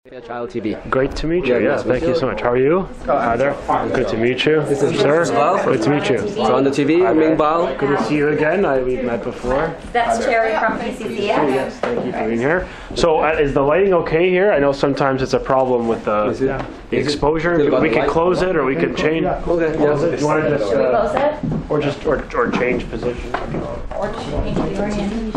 Child TV. Great to meet you. Yeah, thank you so much. How are you? Hi there. Good to meet you. This is sir. Bao. Good to meet you. torontotv, Ming Bao. Good to see you again. We've met before. That's Cherry from PCCS. Yes, thank you for being here. So, is the lighting okay here? I know sometimes it's a problem with the exposure. We can close it, or we can change. Okay. Close it. Do you want to just, Should we close it? or change position? Or change the orientation?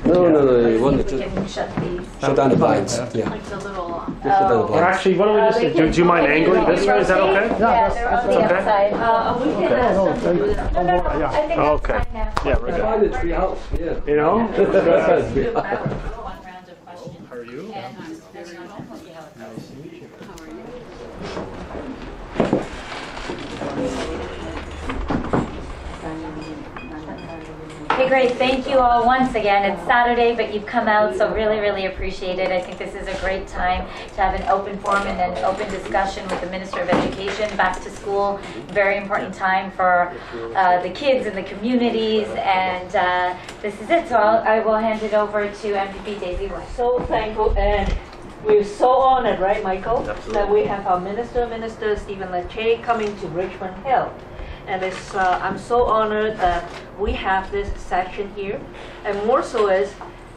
No. You want We to can shut these. shut down the blinds. Yeah. It's a little. Just shut down the Or blinds. actually, why don't we just do you mind angling this way? Is that okay? Yeah, they're on the okay. outside. We can ask them to do that. No, I think that's Okay. fine now. Yeah, we're good. Find the tree house. Yeah. You know? One round of questions. How are you? And nice to meet you. How are you? Okay, great. Thank you all once again. It's Saturday, but you've come out, so really, really appreciate it. I think this is a great time to have an open forum and an open discussion with the Minister of Education. Back to school, very important time for the kids and the communities, and this is it. So I will hand it over to MPP Daisy White. So thankful, and we're so honored, right, Michael? Absolutely. That we have our Minister Stephen Lecce coming to Richmond Hill. And it's, I'm so honored that we have this section here. And more so is,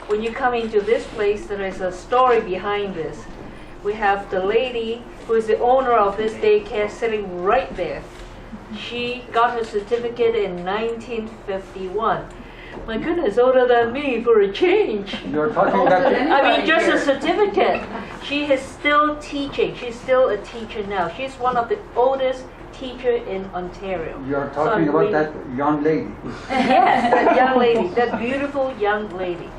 when you come into this place, there is a story behind this. We have the lady who is the owner of this daycare sitting right there. She got her certificate in 1951. My goodness, older than me for a change. You're talking about I mean, just a certificate. She is still teaching. She's still a teacher now. She's one of the oldest teacher in Ontario. You're So talking I'm about really- that young lady. Yes, that young lady, that beautiful young lady.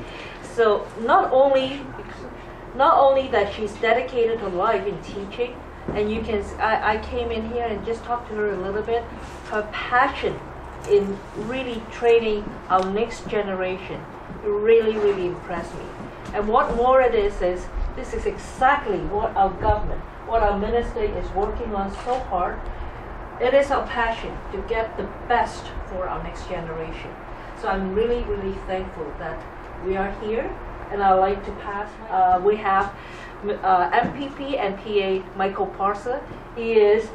So not only that she's dedicated her life in teaching, and you can, I came in here and just talked to her a little bit, her passion in really training our next generation really, really impressed me. And what more it is this is exactly what our government, what our minister is working on so hard. It is our passion to get the best for our next generation. So I'm really, really thankful that we are here, and I'd like to pass, we have MPP and PA Michael Parser. He is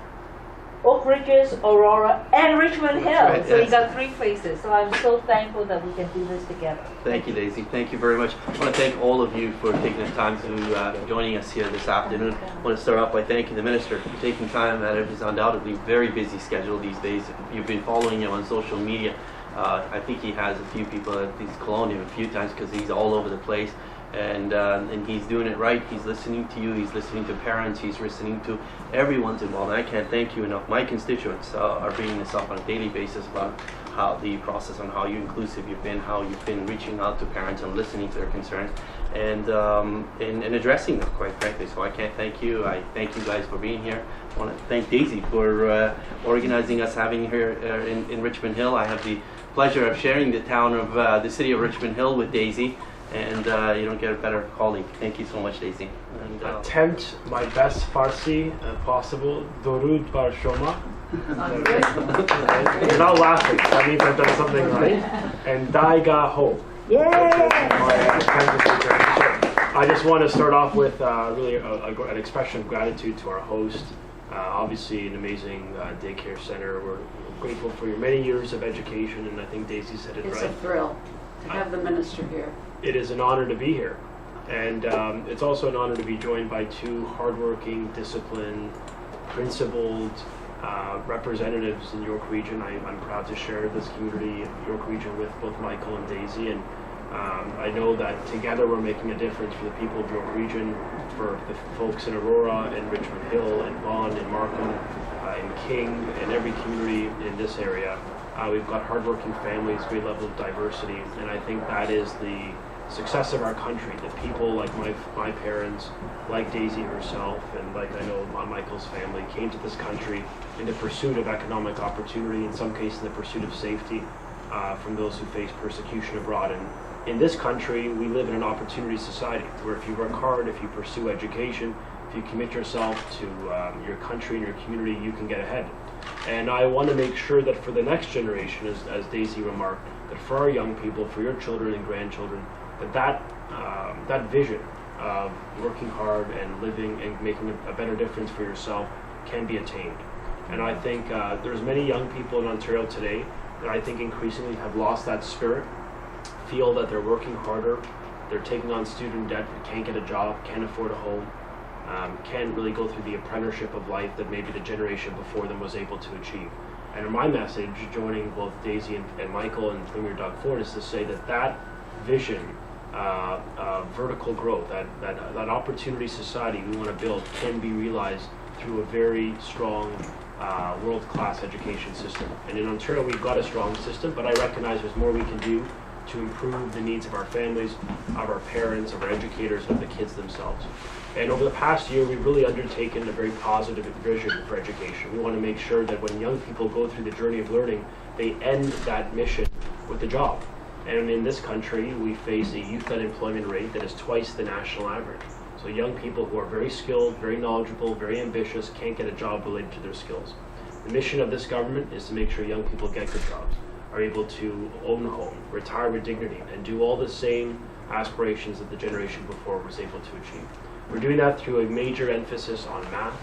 Oak Ridges, Aurora, and Richmond Hill. Right, So yes. he got 3 places. So I'm so thankful that we can do this together. Thank you, Daisy. Thank you very much. I want to thank all of you for taking the time to joining us here this afternoon. I want to start off by thanking the Minister for taking time out of his undoubtedly very busy schedule these days. If you've been following him on social media, I think he has a few people that he's called him a few times because he's all over the place. And he's doing it right. He's listening to you. He's listening to parents. He's listening to everyone's involved. And I can't thank you enough. My constituents are bringing this up on a daily basis about how the process, on how inclusive you've been, how you've been reaching out to parents and listening to their concerns, and addressing them, quite frankly. So I can't thank you. I thank you guys for being here. I want to thank Daisy for organizing us having her in Richmond Hill. I have the pleasure of sharing the town of the city of Richmond Hill with Daisy. And you don't get a better colleague. Thank you so much, Daisy. And, Attempt my best Farsi possible. Dorud bar shoma. You're not laughing. That means I've done something right. And Daiga ho. I just want to start off with really an expression of gratitude to our host. Obviously, an amazing daycare center. We're grateful for your many years of education, and I think Daisy said it It's right. a thrill to have the minister here. It is an honor to be here, and it's also an honor to be joined by 2 hardworking, disciplined, principled representatives in York Region. I'm proud to share this community, York Region, with both Michael and Daisy, and I know that together we're making a difference for the people of York Region, for the folks in Aurora, in Richmond Hill, in Vaughan, in Markham, in King, and every community in this area. We've got hardworking families, great level of diversity, and I think that is the success of our country, that people like my parents, like Daisy herself, and like I know Michael's family, came to this country in the pursuit of economic opportunity, in some cases in the pursuit of safety from those who face persecution abroad. And in this country, we live in an opportunity society where if you work hard, if you pursue education, if you commit yourself to your country and your community, you can get ahead. And I want to make sure that for the next generation, as Daisy remarked, that for our young people, for your children and grandchildren, that vision of working hard and living and making a better difference for yourself can be attained. And I think there's many young people in Ontario today that I think increasingly have lost that spirit, feel that they're working harder, they're taking on student debt, can't get a job, can't afford a home, can't really go through the apprenticeship of life that maybe the generation before them was able to achieve. And my message, joining both Daisy and Michael and Premier Doug Ford, is to say that vision, vertical growth, that opportunity society we want to build can be realized through a very strong world-class education system. And in Ontario, we've got a strong system, but I recognize there's more we can do to improve the needs of our families, of our parents, of our educators, and of the kids themselves. And over the past year, we've really undertaken a very positive vision for education. We want to make sure that when young people go through the journey of learning, they end that mission with a job. And in this country, we face a youth unemployment rate that is twice the national average. So young people who are very skilled, very knowledgeable, very ambitious, can't get a job related to their skills. The mission of this government is to make sure young people get good jobs, are able to own a home, retire with dignity, and do all the same aspirations that the generation before was able to achieve. We're doing that through a major emphasis on math.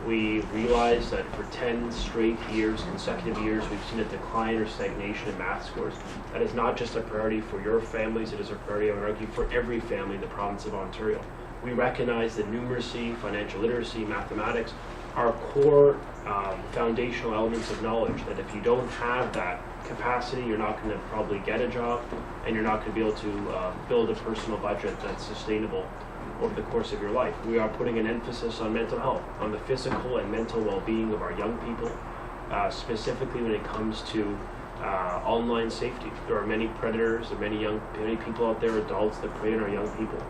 We realize that for 10 straight years, consecutive years, we've seen a decline or stagnation in math scores. That is not just a priority for your families, it is a priority, I would argue, for every family in the province of Ontario. We recognize that numeracy, financial literacy, mathematics are core foundational elements of knowledge, that if you don't have that capacity, you're not going to probably get a job, and you're not going to be able to build a personal budget that's sustainable over the course of your life. We are putting an emphasis on mental health, on the physical and mental well-being of our young people, specifically when it comes to online safety. There are many predators, there are many people out there, adults, that prey on our young people.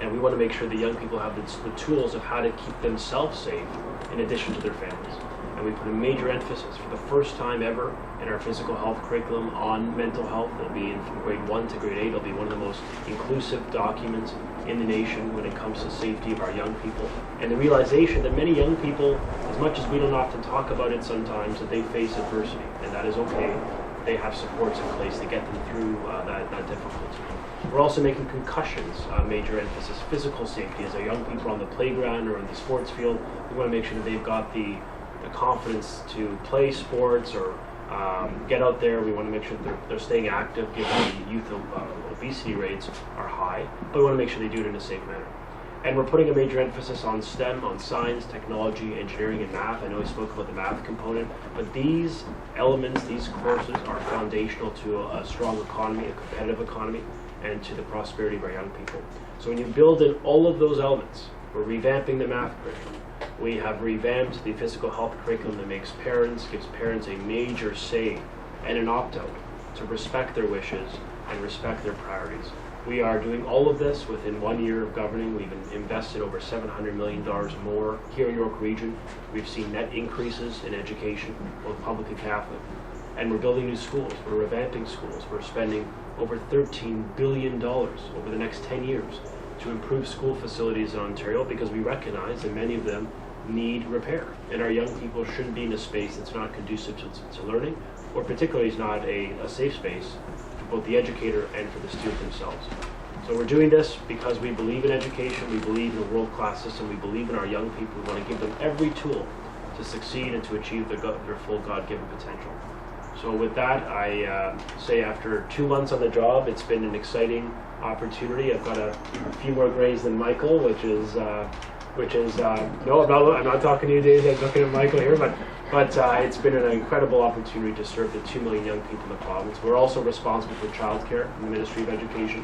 And we want to make sure the young people have the tools of how to keep themselves safe in addition to their families. And we put a major emphasis for the first time ever in our physical health curriculum on mental health. It'll be from grade 1 to grade 8. It'll be one of the most inclusive documents in the nation when it comes to safety of our young people. And the realization that many young people, as much as we don't often talk about it sometimes, that they face adversity, and that is okay. They have supports in place to get them through that difficulty. We're also making concussions a major emphasis, physical safety. As our young people are on the playground or in the sports field, we want to make sure that they've got the confidence to play sports or get out there. We want to make sure that they're staying active, given the youth obesity rates are high, but we want to make sure they do it in a safe manner. And we're putting a major emphasis on STEM, on science, technology, engineering, and math. I know we spoke about the math component, but these elements, these courses are foundational to a strong economy, a competitive economy, and to the prosperity of our young people. So when you build in all of those elements, we're revamping the math curriculum. We have revamped the physical health curriculum that gives parents a major say and an opt-out to respect their wishes and respect their priorities. We are doing all of this within 1 year of governing. We've invested over $700 million more here in York Region. We've seen net increases in education, both public and Catholic. And we're building new schools. We're revamping schools. We're spending over $13 billion over the next 10 years to improve school facilities in Ontario, because we recognize that many of them need repair. And our young people shouldn't be in a space that's not conducive to learning, or particularly is not a safe space for both the educator and for the student themselves. So we're doing this because we believe in education, we believe in a world-class system, we believe in our young people. We want to give them every tool to succeed and to achieve their full God-given potential. So with that, I say after 2 months on the job, it's been an exciting opportunity. I've got a few more grades than Michael, which is no, I'm not talking to you, Dave. I'm looking at Michael here, but it's been an incredible opportunity to serve the 2 million young people in the province. We're also responsible for childcare in the Ministry of Education,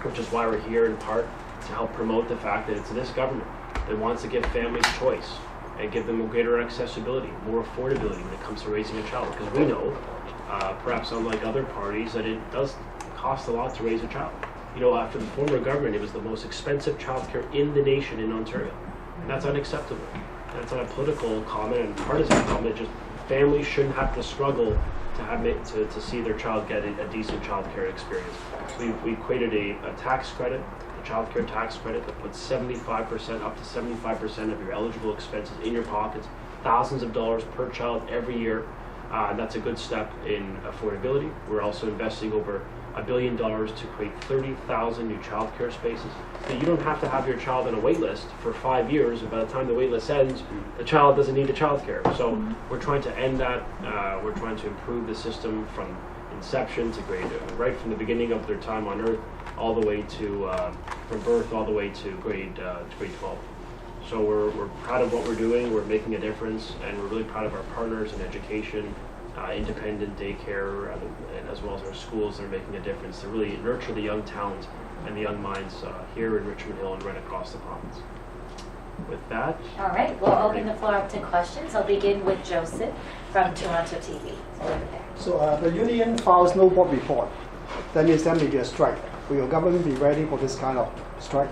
which is why we're here in part to help promote the fact that it's this government that wants to give families choice and give them a greater accessibility, more affordability when it comes to raising a child. Because we know, perhaps unlike other parties, that it does cost a lot to raise a child. You know, after the former government, it was the most expensive childcare in the nation in Ontario. And that's unacceptable. That's not a political comment and partisan comment. Just families shouldn't have to struggle to see their child get a decent childcare experience. We created a tax credit, a childcare tax credit that puts 75%, up to 75% of your eligible expenses in your pockets, thousands of dollars per child every year. That's a good step in affordability. We're also investing over $1 billion to create 30,000 new childcare spaces. So you don't have to have your child on a wait list for 5 years, and by the time the wait list ends, the child doesn't need the childcare. So we're trying to end that. We're trying to improve the system from inception to grade, right from the beginning of their time on Earth, all the way to from birth all the way to grade 12. So we're proud of what we're doing. We're making a difference, and we're really proud of our partners in education, independent daycare, and as well as our schools that are making a difference to really nurture the young talent and the young minds here in Richmond Hill and right across the province. With that, All right, we'll open the floor up to questions. I'll begin with Joseph from Toronto TV. So over there. So the union files no board report. That means there may be a strike. Will your government be ready for this kind of strike?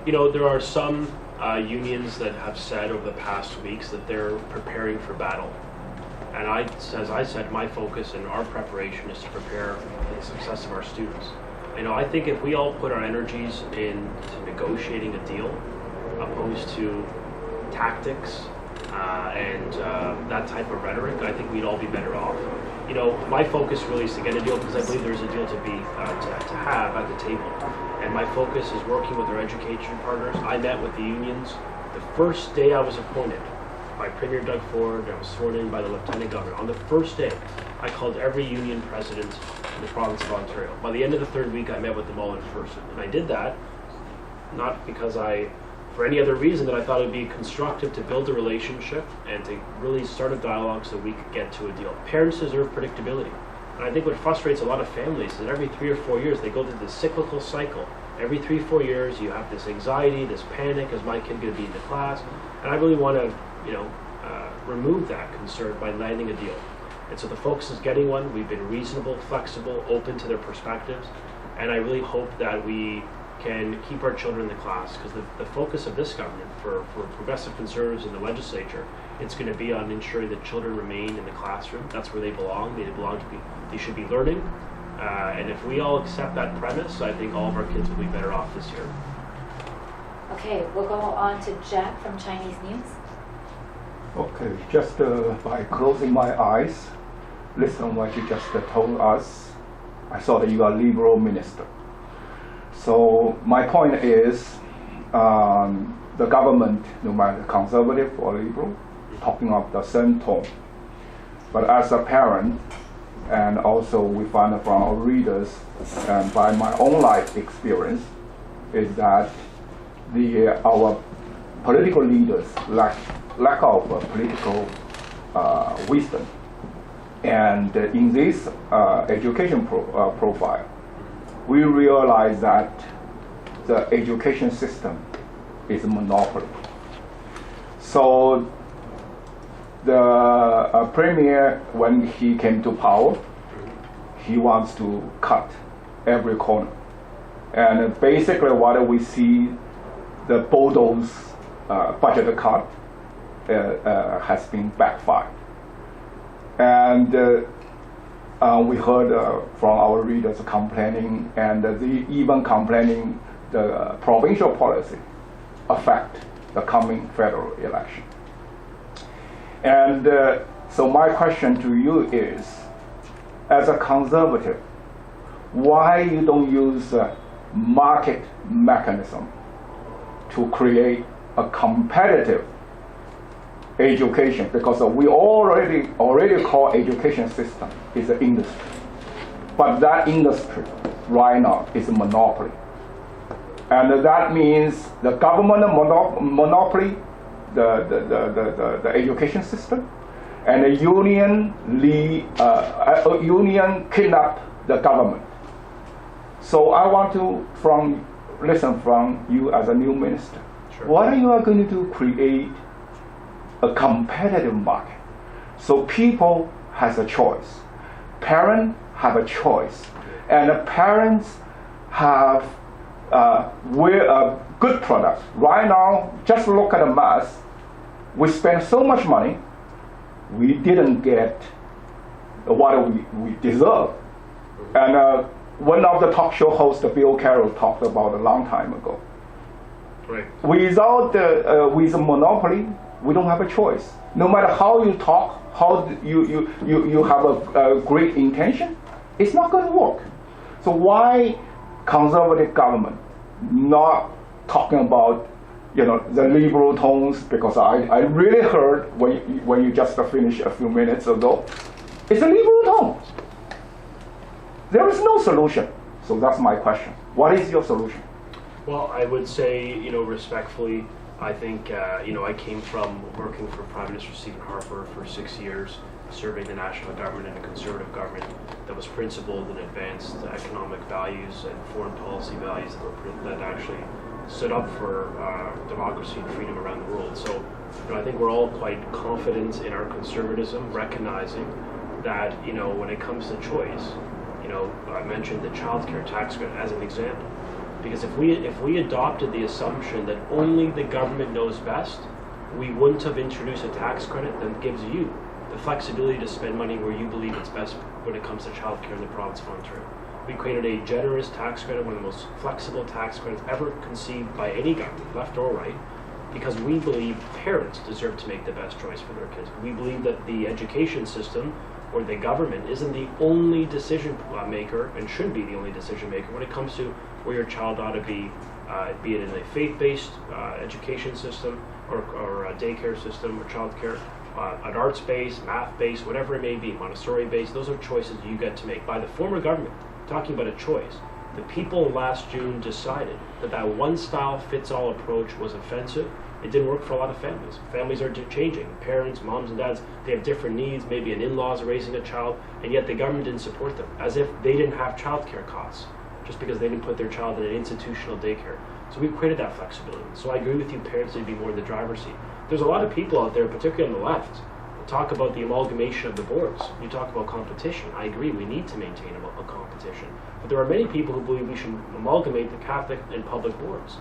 you know, there are some unions that have said over the past weeks that they're preparing for battle. And as I said, my focus and our preparation is to prepare for the success of our students. You know, I think if we all put our energies into negotiating a deal, opposed to tactics and that type of rhetoric, I think we'd all be better off. You know, my focus really is to get a deal because I believe there's a deal to be to have at the table. And my focus is working with our education partners. I met with the unions the first day I was appointed by Premier Doug Ford. I was sworn in by the Lieutenant Governor. On the first day, I called every union president in the province of Ontario. By the end of the third week, I met with them all in person. And I did that not because for any other reason, that I thought it would be constructive to build a relationship and to really start a dialogue so we could get to a deal. Parents deserve predictability. And I think what frustrates a lot of families is that every 3 or 4 years they go through this cyclical cycle. Every 3 or 4 years you have this anxiety, this panic, is my kid going to be in the class? And I really want to, remove that concern by landing a deal. And so the focus is getting one. We've been reasonable, flexible, open to their perspectives. And I really hope that we can keep our children in the class, because the focus of this government for progressive conservatives in the legislature, it's going to be on ensuring that children remain in the classroom. That's where they belong. They should be learning. And if we all accept that premise, I think all of our kids will be better off this year. Okay, we'll go on to Jack from Chinese News. Okay, just by closing my eyes, listen what you just told us. I saw that you are a liberal minister. So my point is, the government, no matter conservative or liberal, talking of the same tone. But as a parent, and also we find from our readers, and by my own life experience, is that our political leaders lack of political wisdom. And in this education profile, we realize that the education system is a monopoly. So the premier, when he came to power, he wants to cut every corner. And basically what we see, the bulldoze budget cut has been backfired. And we heard from our readers complaining, and they even complaining the provincial policy affect the coming federal election. And so my question to you is, as a conservative, why you don't use a market mechanism to create a competitive education? Because we already call education system is an industry, but that industry right now is a monopoly, and that means the government monopoly the education system, and the union kidnap the government. So I want to listen from you as a new minister. Sure. What are you going to do? Create a competitive market, so people has a choice, parents have a choice, and the parents have wear a good product. Right now, just look at the mass. We spend so much money, we didn't get what we deserve. And one of the talk show hosts, Bill Carroll, talked about a long time ago. Right. Without with a monopoly, we don't have a choice. No matter how you talk, how you have a great intention, it's not going to work. So why conservative government not talking about the liberal tones? Because I really heard when you just finished a few minutes ago, it's a liberal tone. There is no solution. So that's my question. What is your solution? Well, I would say, respectfully, I think, I came from working for Prime Minister Stephen Harper for 6 years, serving the national government and a conservative government that was principled and advanced economic values and foreign policy values that actually stood up for democracy and freedom around the world. So, I think we're all quite confident in our conservatism, recognizing that, when it comes to choice, I mentioned the child care tax credit as an example. Because if we adopted the assumption that only the government knows best, we wouldn't have introduced a tax credit that gives you the flexibility to spend money where you believe it's best when it comes to child care in the province of Ontario. We created a generous tax credit, one of the most flexible tax credits ever conceived by any government, left or right, because we believe parents deserve to make the best choice for their kids. We believe that the education system or the government isn't the only decision maker and should be the only decision maker when it comes to where your child ought to be it in a faith-based education system or a daycare system or childcare, an arts-based, math-based, whatever it may be, Montessori-based. Those are choices you get to make. By the former government, talking about a choice, the people last June decided that one-style-fits-all approach was offensive. It didn't work for a lot of families. Families are changing. Parents, moms and dads, they have different needs. Maybe an in-laws raising a child, and yet the government didn't support them, as if they didn't have childcare costs, just because they didn't put their child in an institutional daycare. So we've created that flexibility. So I agree with you, parents need to be more in the driver's seat. There's a lot of people out there, particularly on the left, that talk about the amalgamation of the boards. You talk about competition. I agree, we need to maintain a competition. But there are many people who believe we should amalgamate the Catholic and public boards.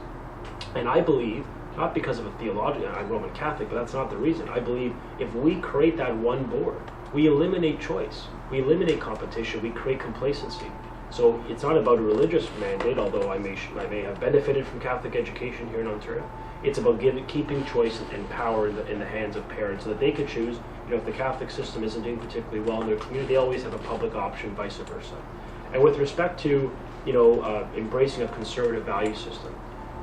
And I believe, not because of a theology, I'm Roman Catholic, but that's not the reason. I believe if we create that one board, we eliminate choice, we eliminate competition, we create complacency. So it's not about a religious mandate, although I may have benefited from Catholic education here in Ontario. It's about keeping choice and power in the hands of parents so that they can choose. If the Catholic system isn't doing particularly well in their community, they always have a public option, vice versa. And with respect to embracing a conservative value system,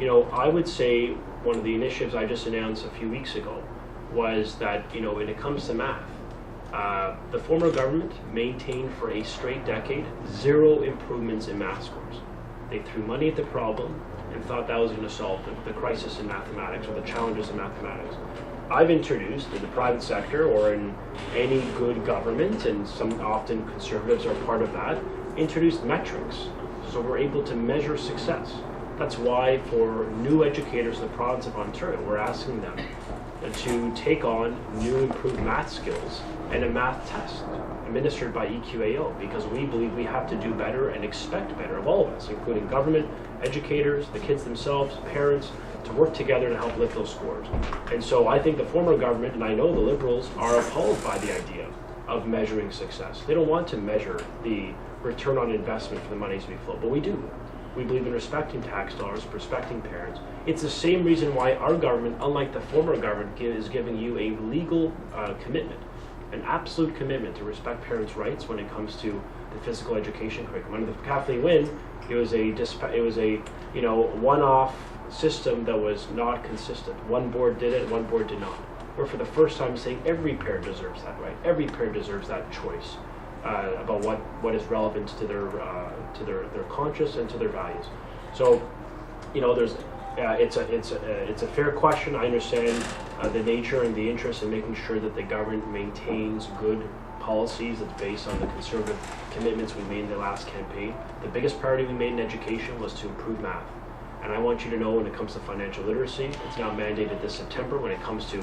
I would say one of the initiatives I just announced a few weeks ago was that when it comes to math, the former government maintained for a straight decade 0 improvements in math scores. They threw money at the problem and thought that was going to solve the crisis in mathematics or the challenges in mathematics. I've introduced in the private sector or in any good government, and some often conservatives are part of that, introduced metrics so we're able to measure success. That's why for new educators in the province of Ontario, we're asking them to take on new improved math skills and a math test administered by EQAO, because we believe we have to do better and expect better of all of us, including government, educators, the kids themselves, parents, to work together to help lift those scores. And so I think the former government, and I know the Liberals, are appalled by the idea of measuring success. They don't want to measure the return on investment for the monies we flow, but we do. We believe in respecting tax dollars, respecting parents. It's the same reason why our government, unlike the former government, is giving you a legal commitment, an absolute commitment to respect parents' rights when it comes to the physical education curriculum. Under the Kathleen Wynne, it was a one-off system that was not consistent. One board did it, one board did not. We're for the first time saying every parent deserves that right. Every parent deserves that choice about what is relevant to their conscience and to their values. So, it's a fair question. I understand the nature and the interest in making sure that the government maintains good policies that's based on the conservative commitments we made in the last campaign. The biggest priority we made in education was to improve math. And I want you to know when it comes to financial literacy, it's now mandated this September when it comes to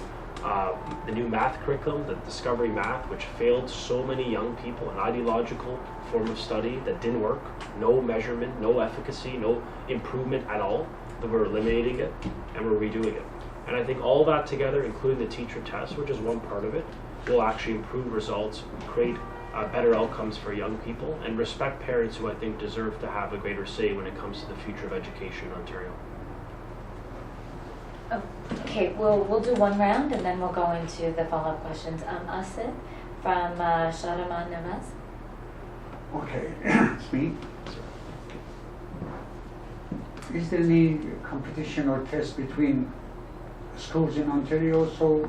the new math curriculum, the Discovery Math, which failed so many young people, an ideological form of study that didn't work, no measurement, no efficacy, no improvement at all, that we're eliminating it and we're redoing it. And I think all that together, including the teacher test, which is one part of it, will actually improve results, create better outcomes for young people, and respect parents who I think deserve to have a greater say when it comes to the future of education in Ontario. Okay, we'll do one round and then we'll go into the follow-up questions. Asit from Sharaman Navas. Okay, speak. is there any competition or test between schools in Ontario so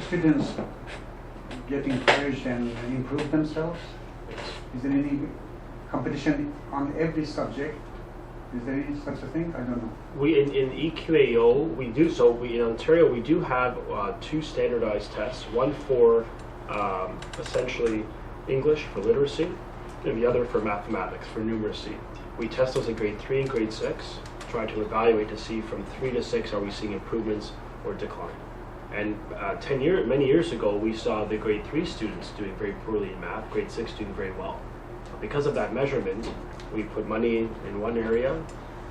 students get encouraged and improve themselves? Is there any competition on every subject? Is there any such a thing? I don't know. We in EQAO we do so. We in Ontario we do have 2 standardized tests. One for essentially English for literacy, and the other for mathematics for numeracy. We test those in grade 3 and grade 6, try to evaluate to see from 3 to 6 are we seeing improvements or decline. And many years ago, we saw the grade 3 students doing very poorly in math, grade 6 doing very well. Because of that measurement, we put money in one area,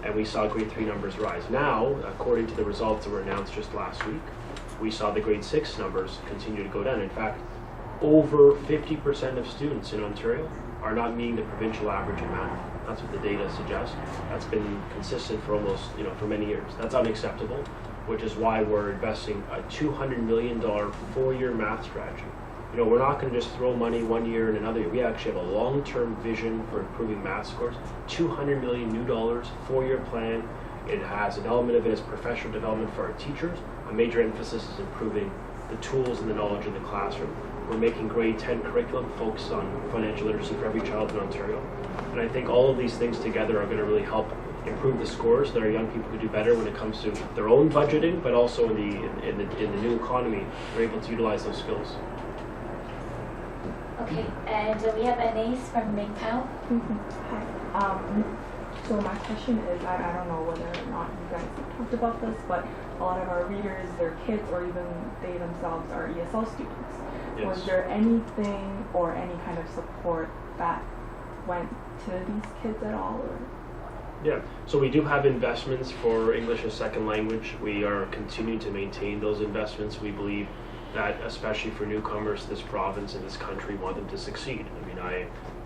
and we saw grade 3 numbers rise. Now, according to the results that were announced just last week, we saw the grade 6 numbers continue to go down. In fact, over 50% of students in Ontario are not meeting the provincial average in math. That's what the data suggests. That's been consistent for almost, for many years. That's unacceptable, which is why we're investing a $200 million 4-year math strategy. We're not going to just throw money one year and another year. We actually have a long-term vision for improving math scores. $200 million new dollars, 4-year plan. It has an element of it as professional development for our teachers. A major emphasis is improving the tools and the knowledge in the classroom. We're making grade 10 curriculum focused on financial literacy for every child in Ontario. And I think all of these things together are going to really help improve the scores that our young people could do better when it comes to their own budgeting, but also in the new economy, they're able to utilize those skills. Okay, and we have Anais from Mingpao. Hi. So my question is, I don't know whether or not you guys have talked about this, but a lot of our readers, their kids, or even they themselves are ESL students. Yes. Was there anything or any kind of support that went to these kids at all? Or? Yeah, so we do have investments for English as second language. We are continuing to maintain those investments. We believe that, especially for newcomers to this province and this country, want them to succeed. I mean,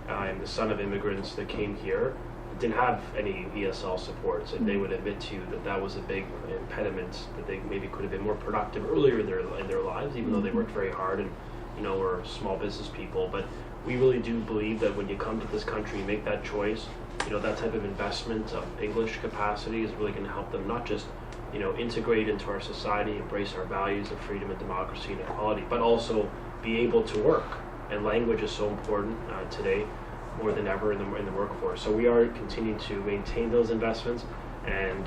I am the son of immigrants that came here, didn't have any ESL supports, and they would admit to you that that was a big impediment, that they maybe could have been more productive earlier in their lives, even though they worked very hard and were small business people. But we really do believe that when you come to this country and make that choice, that type of investment of English capacity is really going to help them not just integrate into our society, embrace our values of freedom and democracy and equality, but also be able to work. And language is so important today, more than ever in the workforce. So we are continuing to maintain those investments, and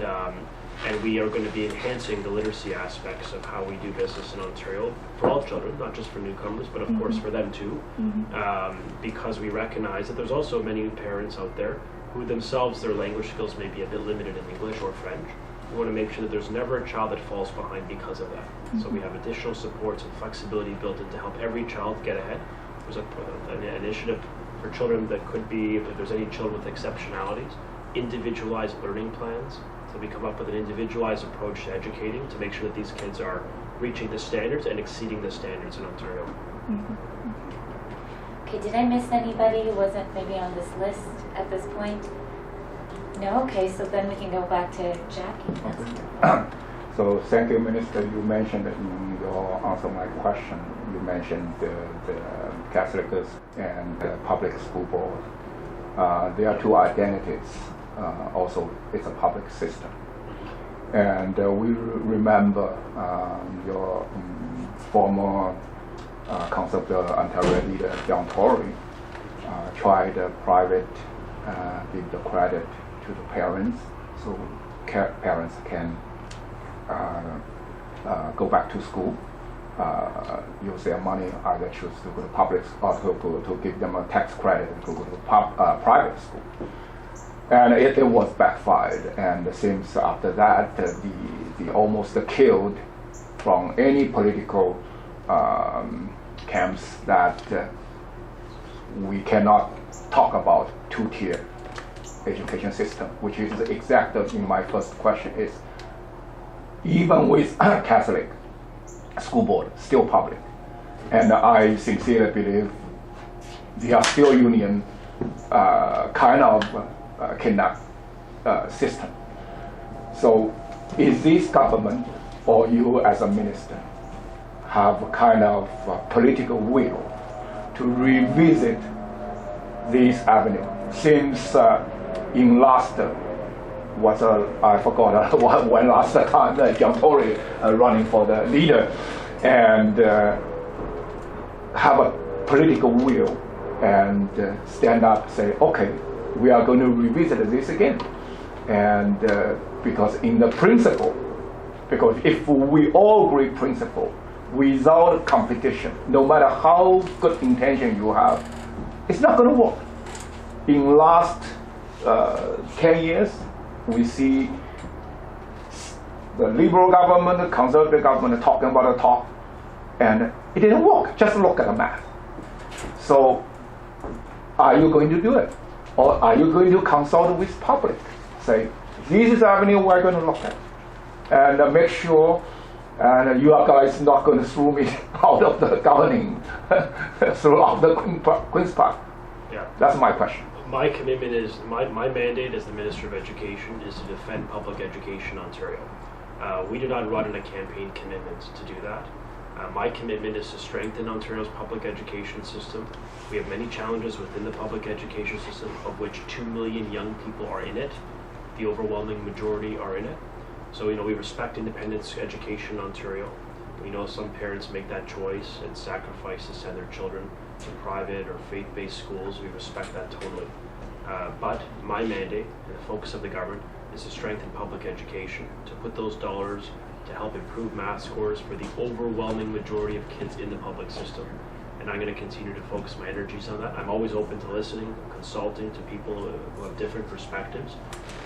we are going to be enhancing the literacy aspects of how we do business in Ontario for all children, not just for newcomers, but of course for them too, because we recognize that there's also many parents out there who themselves, their language skills may be a bit limited in English or French. We want to make sure that there's never a child that falls behind because of that. So we have additional supports and flexibility built in to help every child get ahead. There's an initiative for children that could be, if there's any children with exceptionalities, individualized learning plans. So we come up with an individualized approach to educating to make sure that these kids are reaching the standards and exceeding the standards in Ontario. Okay, did I miss anybody who wasn't maybe on this list at this point? No? Okay, so then we can go back to Jackie. Okay. So thank you, Minister. You mentioned in your answer my question, you mentioned the Catholic and the public school board. There are two identities. Also, it's a public system. And we remember your former Council of the Ontario leader, John Tory, tried private, give the credit to the parents, so parents can go back to school, use their money, either choose to go to public or to give them a tax credit and to go to private school. And it was backfired, and it seems after that the almost killed from any political camps that we cannot talk about two-tier education system, which is exactly in my first question is, even with Catholic school board, still public. And I sincerely believe they are still union kind of kidnap system. So is this government or you as a minister have a kind of political will to revisit this avenue? Since in last I forgot when last time John Tory running for the leader, and have a political will and stand up, say, okay, we are going to revisit this again, and because in the principle, because if we all agree principle, without competition, no matter how good intention you have, it's not going to work. In last 10 years, we see the liberal government, the conservative government talking about the talk, and it didn't work. Just look at the math. So, are you going to do it? Or are you going to consult with public? Say, this is the avenue we're going to look at. And make sure and you guys not going to throw me out of the governing, throughout the Queen's Park. Yeah. That's my question. My commitment is, my mandate as the Minister of Education is to defend public education in Ontario. We do not run in a campaign commitment to do that. My commitment is to strengthen Ontario's public education system. We have many challenges within the public education system, of which 2 million young people are in it. The overwhelming majority are in it. So, we respect independent education in Ontario. We know some parents make that choice and sacrifice to send their children to private or faith-based schools. We respect that totally. But my mandate and the focus of the government is to strengthen public education, to put those dollars to help improve math scores for the overwhelming majority of kids in the public system. And I'm going to continue to focus my energies on that. I'm always open to listening, consulting to people who have different perspectives.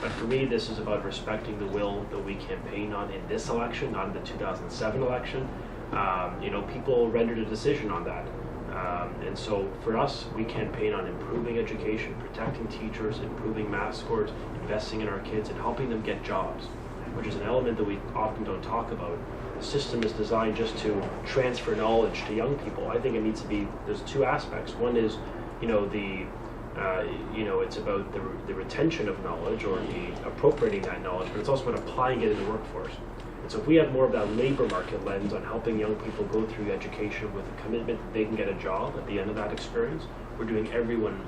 But for me, this is about respecting the will that we campaign on in this election, not in the 2007 election. People rendered a decision on that. And so for us, we campaign on improving education, protecting teachers, improving math scores, investing in our kids, and helping them get jobs, which is an element that we often don't talk about. The system is designed just to transfer knowledge to young people. I think it needs to be, there's two aspects. One is, it's about the retention of knowledge or the appropriating that knowledge, but it's also about applying it in the workforce. And so if we have more of that labor market lens on helping young people go through education with a commitment that they can get a job at the end of that experience, we're doing everyone,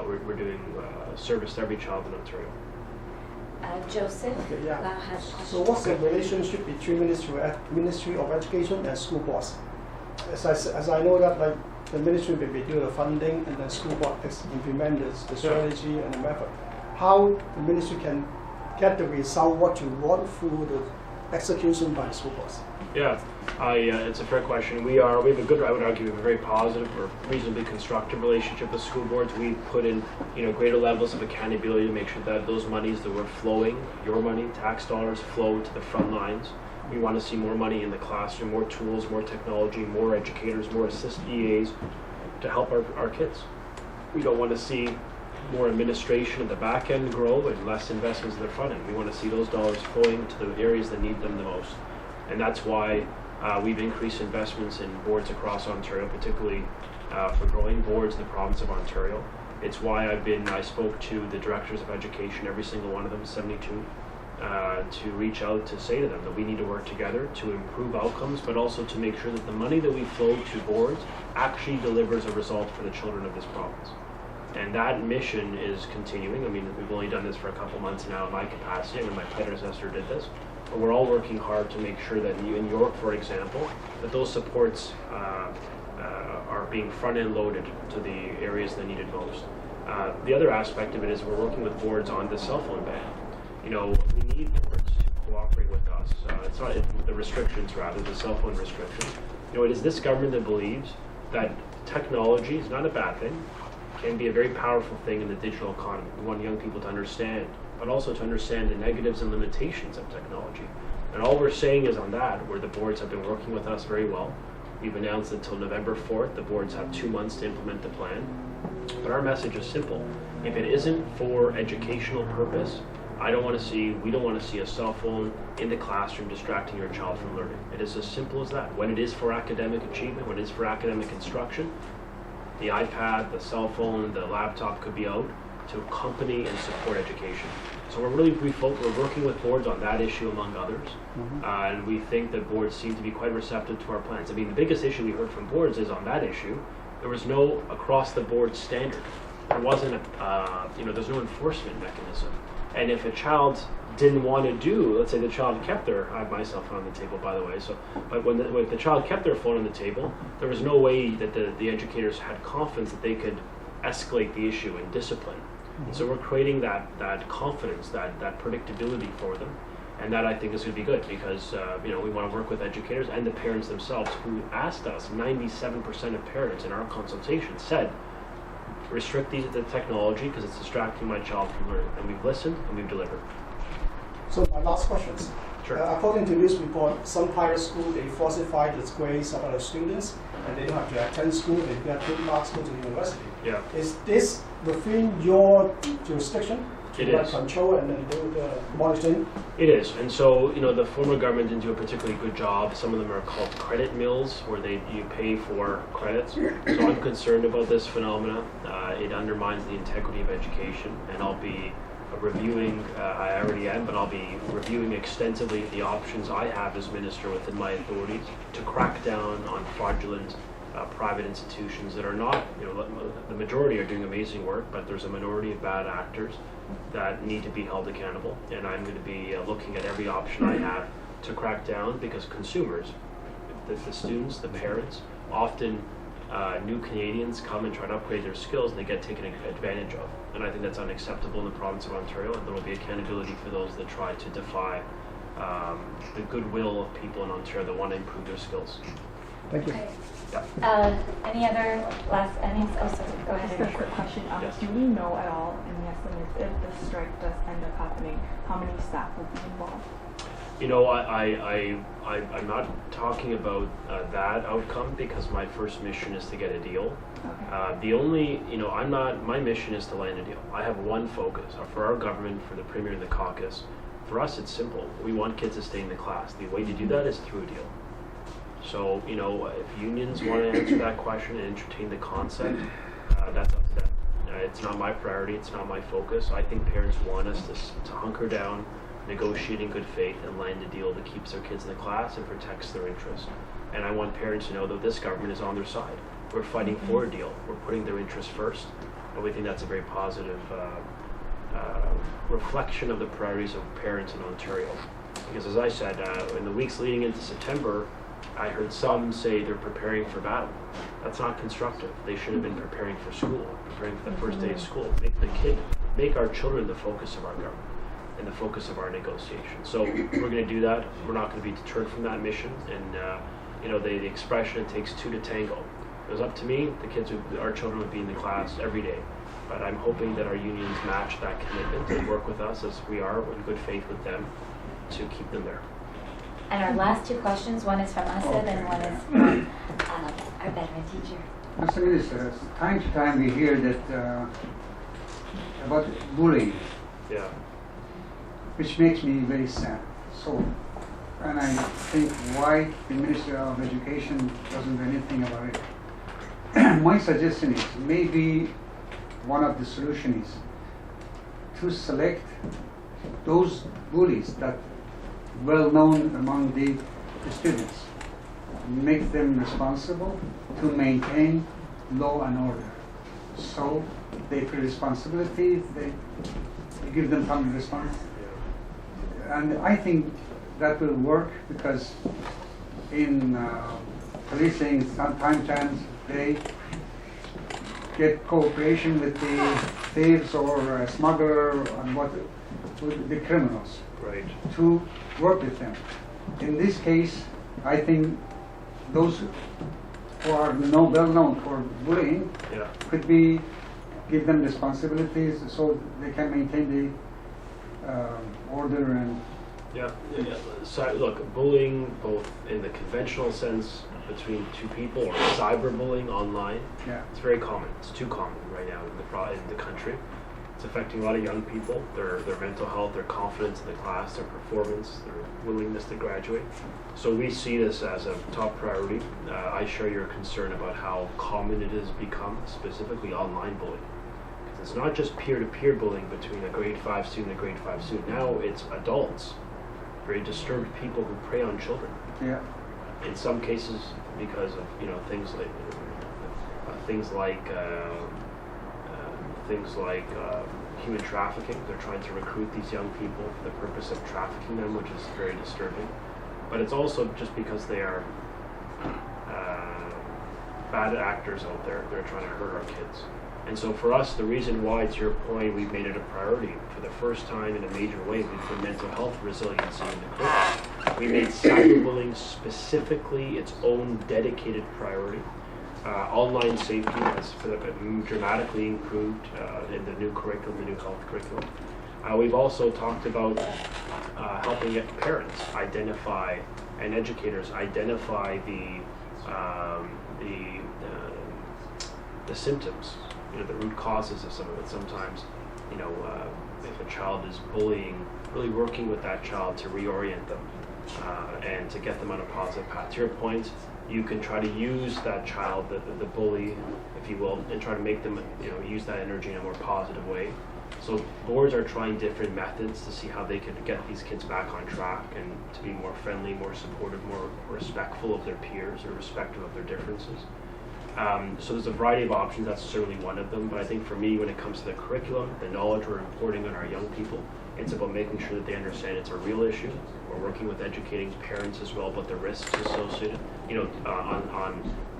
we're doing service to every child in Ontario. Joseph Okay, yeah. has a question. So what's the relationship between Ministry of Education and school boards? As I know that the ministry will do the funding and the school board implement the strategy and the method. How the ministry can get the result what you want through the execution by the school boards? Yeah, it's a fair question. We have a good, I would argue, we have a very positive or reasonably constructive relationship with school boards. We put in, greater levels of accountability to make sure that those monies that were flowing, your money, tax dollars, flow to the front lines. We want to see more money in the classroom, more tools, more technology, more educators, more assist EAs to help our kids. We don't want to see more administration at the back end grow and less investments in the front end. We want to see those dollars flowing to the areas that need them the most. And that's why we've increased investments in boards across Ontario, particularly for growing boards in the province of Ontario. It's why I spoke to the directors of education, every single one of them, 72, to reach out to say to them that we need to work together to improve outcomes, but also to make sure that the money that we flow to boards actually delivers a result for the children of this province. And that mission is continuing. I mean, we've only done this for a couple months now in my capacity, and my predecessor did this. But we're all working hard to make sure that in York, for example, that those supports are being front-end loaded to the areas that need it most. The other aspect of it is we're working with boards on the cell phone ban. We need boards to cooperate with us. It's not the restrictions, rather, the cell phone restrictions. It is this government that believes that technology is not a bad thing, can be a very powerful thing in the digital economy. We want young people to understand, but also to understand the negatives and limitations of technology. And all we're saying is on that, where the boards have been working with us very well. We've announced until November 4th, the boards have 2 months to implement the plan. But our message is simple. If it isn't for educational purpose, we don't want to see a cell phone in the classroom distracting your child from learning. It is as simple as that. When it is for academic achievement, when it is for academic instruction, the iPad, the cell phone, the laptop could be out to accompany and support education. So we're working with boards on that issue among others. Mm-hmm. And we think that boards seem to be quite receptive to our plans. I mean, the biggest issue we heard from boards is on that issue, there was no across-the-board standard. there wasn't, there's no enforcement mechanism. And if a child didn't want to do, let's say the child kept I have my cell phone on the table, by the way, but when the child kept their phone on the table, there was no way that the educators had confidence that they could escalate the issue in discipline. And so we're creating that confidence, that predictability for them. And that I think is going to be good because we want to work with educators and the parents themselves who asked us. 97% of parents in our consultation said, restrict the technology because it's distracting my child from learning. And we've listened and we've delivered. So my last questions. Sure. According to news report, some private school they falsify the grades of other students, and they don't have to attend school. They get good marks, go to university. Yeah. Is this within your jurisdiction? It to is. Control and do the monitoring. It is, and so the former government didn't do a particularly good job. Some of them are called credit mills, where you pay for credits. So I'm concerned about this phenomena. It undermines the integrity of education, and I'll be reviewing. I already am, but I'll be reviewing extensively the options I have as minister within my authorities to crack down on fraudulent private institutions that are not. The majority are doing amazing work, but there's a minority of bad actors that need to be held accountable, and I'm going to be looking at every option I have to crack down because consumers, the students, the parents, often new Canadians come and try to upgrade their skills and they get taken advantage of. And I think that's unacceptable in the province of Ontario, and there will be accountability for those that try to defy the goodwill of people in Ontario that want to improve their skills. Thank you. Any other last, sorry, go ahead. Just a quick question. Yes. Do we know at all in the estimates if the strike does end up happening, how many staff will be involved? I'm not talking about that outcome because my first mission is to get a deal. Okay. My mission is to land a deal. I have one focus for our government, for the Premier and the caucus. For us, it's simple. We want kids to stay in the class. The way to do that is through a deal. So, if unions want to answer that question and entertain the concept, that's up to them. It's not my priority. It's not my focus. I think parents want us to hunker down, negotiate in good faith, and land a deal that keeps their kids in the class and protects their interests. And I want parents to know that this government is on their side. We're fighting for a deal. We're putting their interests first. And we think that's a very positive reflection of the priorities of parents in Ontario. Because as I said, in the weeks leading into September, I heard some say they're preparing for battle. That's not constructive. They should have been preparing for school, preparing for the first day of school. Make our children the focus of our government and the focus of our negotiations. So we're going to do that. We're not going to be deterred from that mission. And the expression, it takes two to tango. If it was up to me, our children would be in the class every day. But I'm hoping that our unions match that commitment and work with us as we are in good faith with them to keep them there. And our last two questions, one is from Asad and one is from our veteran teacher. Mr. Minister, time to time we hear that about bullying, Yeah. which makes me very sad. So, and I think why the Minister of Education doesn't do anything about it. My suggestion is maybe one of the solutions is to select those bullies that well known among the students, make them responsible to maintain law and order. So they feel responsibility, they give them some response. And I think that will work because in policing, sometimes they get cooperation with the thieves or smuggler and with the criminals. Right. To work with them. In this case, I think those who are well known for bullying could give them responsibilities so they can maintain the order and. Yeah. So, look, bullying, both in the conventional sense between two people or cyberbullying online, it's very common. It's too common right now in the country. It's affecting a lot of young people, their mental health, their confidence in the class, their performance, their willingness to graduate. So we see this as a top priority. I share your concern about how common it has become, specifically online bullying. Because it's not just peer-to-peer bullying between a grade 5 student and a grade 5 student. Now it's adults, very disturbed people who prey on children. Yeah. In some cases, because of things like things like human trafficking. They're trying to recruit these young people for the purpose of trafficking them, which is very disturbing. But it's also just because they are bad actors out there. They're trying to hurt our kids. And so for us, the reason why, to your point, we've made it a priority for the first time in a major way, we put mental health resiliency in the curriculum. We made cyberbullying specifically its own dedicated priority. Online safety has dramatically improved in the new curriculum, the new health curriculum. We've also talked about helping parents identify and educators identify the symptoms, the root causes of some of it. Sometimes, if a child is bullying, really working with that child to reorient them and to get them on a positive path. To your point, you can try to use that child, the bully, if you will, and try to make them, use that energy in a more positive way. So boards are trying different methods to see how they could get these kids back on track and to be more friendly, more supportive, more respectful of their peers or respectful of their differences. So there's a variety of options. That's certainly one of them. But I think for me, when it comes to the curriculum, the knowledge we're imparting on our young people, it's about making sure that they understand it's a real issue. We're working with educating parents as well about the risks associated.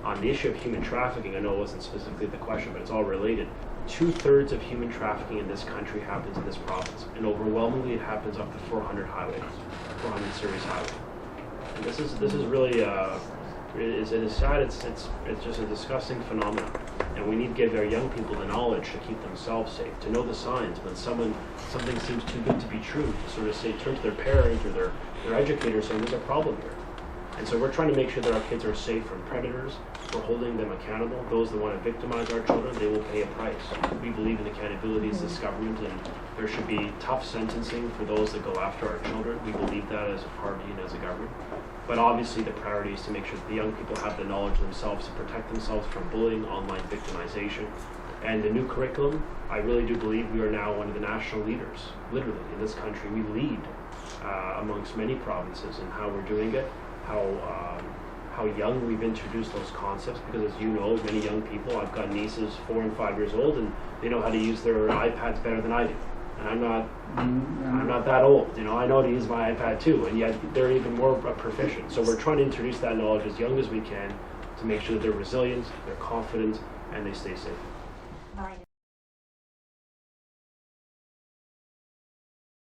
On the issue of human trafficking, I know it wasn't specifically the question, but it's all related. 2/3 of human trafficking in this country happens in this province, and overwhelmingly it happens up the 400 series highway. And this is really it is sad. It's just a disgusting phenomenon, and we need to give our young people the knowledge to keep themselves safe, to know the signs when something seems too good to be true, to sort of turn to their parent or their educator saying there's a problem here. And so we're trying to make sure that our kids are safe from predators. We're holding them accountable. Those that want to victimize our children, they will pay a price. We believe in accountability as this government, and there should be tough sentencing for those that go after our children. We believe that as a party and as a government. But obviously the priority is to make sure that the young people have the knowledge themselves to protect themselves from bullying, online victimization. And the new curriculum, I really do believe we are now one of the national leaders, literally, in this country. We lead amongst many provinces in how we're doing it, how young we've introduced those concepts, because as you know, many young people, I've got nieces 4 and 5 years old, and they know how to use their iPads better than I do. And I'm not that old, I know how to use my iPad too, and yet they're even more proficient. So we're trying to introduce that knowledge as young as we can to make sure that they're resilient, they're confident, and they stay safe.